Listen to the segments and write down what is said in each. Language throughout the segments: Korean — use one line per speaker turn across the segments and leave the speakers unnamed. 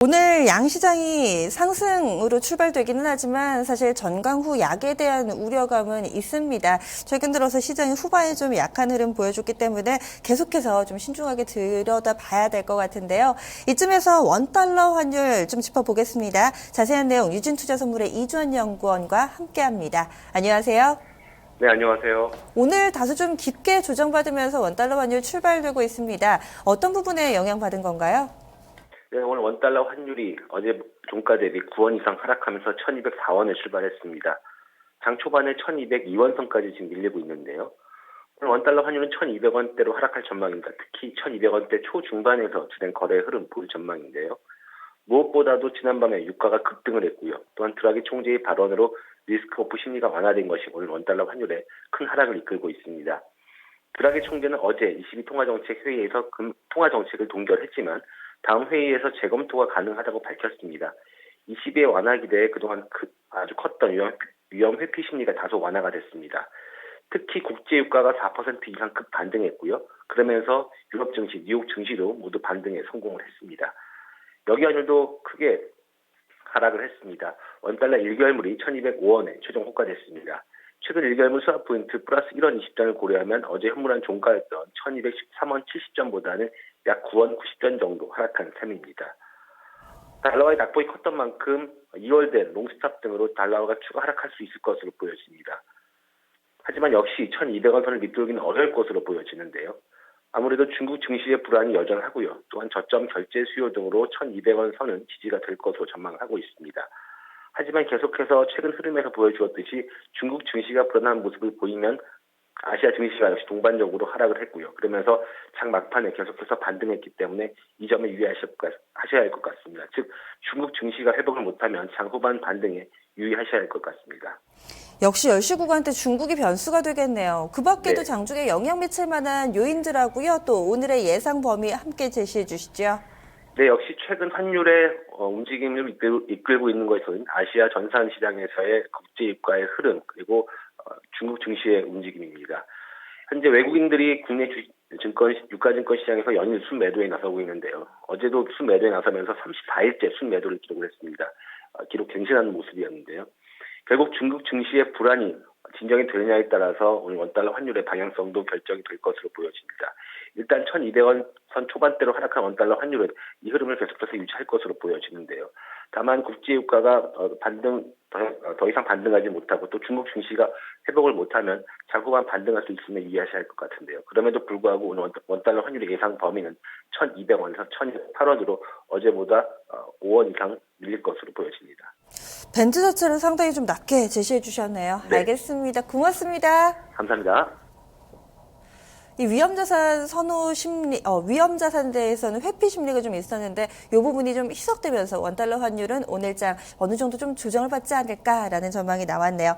오늘 양시장이 상승으로 출발되기는 하지만 사실 전강 후 약에 대한 우려감은 있습니다. 최근 들어서 시장이 후반에 좀 약한 흐름 보여줬기 때문에 계속해서 좀 신중하게 들여다봐야 될 것 같은데요. 이쯤에서 원달러 환율 좀 짚어보겠습니다. 자세한 내용 유진투자선물의 이주원 연구원과 함께합니다. 안녕하세요.
네, 안녕하세요.
오늘 다소 좀 깊게 조정받으면서 원달러 환율 출발되고 있습니다. 어떤 부분에 영향받은 건가요?
네, 오늘 원달러 환율이 어제 종가 대비 9원 이상 하락하면서 1204원에 출발했습니다. 장 초반에 1202원선까지 지금 밀리고 있는데요. 오늘 원달러 환율은 1200원대로 하락할 전망입니다. 특히 1200원대 초중반에서 진행 거래 흐름 보일 전망인데요. 무엇보다도 지난밤에 유가가 급등을 했고요. 또한 드라기 총재의 발언으로 리스크 오프 심리가 완화된 것이 오늘 원달러 환율에 큰 하락을 이끌고 있습니다. 드라기 총재는 어제 22 통화정책 회의에서 통화정책을 동결했지만 다음 회의에서 재검토가 가능하다고 밝혔습니다. 22의 완화 기대에 그동안 아주 컸던 위험 회피 심리가 다소 완화가 됐습니다. 특히 국제유가가 4% 이상 급 반등했고요. 그러면서 유럽 증시, 뉴욕 증시도 모두 반등에 성공을 했습니다. 여기 환율도 크게 하락을 했습니다. 원달러 1개월물이 1205원에 최종 호가됐습니다. 최근 1개월물 스왑 포인트 플러스 1원 20전을 고려하면 어제 현물한 종가였던 1213원 70전보다는 약 9원 90전 정도 하락한 셈입니다. 달러와의 낙폭이 컸던 만큼 2월 된 롱스탑 등으로 달러가 추가 하락할 수 있을 것으로 보여집니다. 하지만 역시 1200원 선을 밑돌기는 어려울 것으로 보여지는데요. 아무래도 중국 증시의 불안이 여전하고요. 또한 저점 결제 수요 등으로 1200원 선은 지지가 될 것으로 전망하고 있습니다. 하지만 계속해서 최근 흐름에서 보여주었듯이 중국 증시가 불안한 모습을 보이면 아시아 증시가 역시 동반적으로 하락을 했고요. 그러면서 장 막판에 계속해서 반등했기 때문에 이 점에 유의하셔야 할 것 같습니다. 즉 중국 증시가 회복을 못하면 장 후반 반등에 유의하셔야 할 것 같습니다.
역시 10시 구간대 중국이 변수가 되겠네요. 그 밖에도
네.
장중에 영향 미칠 만한 요인들하고요. 또 오늘의 예상 범위 함께 제시해 주시죠.
네, 역시 최근 환율의 움직임을 이끌고 있는 것은 아시아 전산 시장에서의 국제유가의 흐름 그리고 중국 증시의 움직임입니다. 현재 외국인들이 국내 유가증권 시장에서 연일 순매도에 나서고 있는데요. 어제도 순매도에 나서면서 34일째 순매도를 기록을 했습니다. 기록 갱신하는 모습이었는데요. 결국 중국 증시의 불안이 진정이 되느냐에 따라서 오늘 원달러 환율의 방향성도 결정이 될 것으로 보여집니다. 일단 1200원 선 초반대로 하락한 원달러 환율은 이 흐름을 계속해서 유지할 것으로 보여지는데요. 다만 국제유가가 더 이상 반등하지 못하고 또 중국 증시가 회복을 못하면 장후반 반등할 수 있으면 이해하셔야 할 것 같은데요. 그럼에도 불구하고 오늘 원달러 환율의 예상 범위는 1200원에서 1208원으로 어제보다 5원 이상 밀릴 것으로 보여집니다.
밴드 자체를 상당히 좀 낮게 제시해 주셨네요.
네.
알겠습니다. 고맙습니다.
감사합니다.
이 위험자산 선호 심리, 위험자산에 대해서는 회피 심리가 좀 있었는데 이 부분이 좀 희석되면서 원달러 환율은 오늘장 어느 정도 좀 조정을 받지 않을까라는 전망이 나왔네요.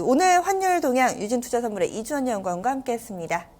오늘 환율 동향 유진투자선물의 이주원 연구원과 함께했습니다.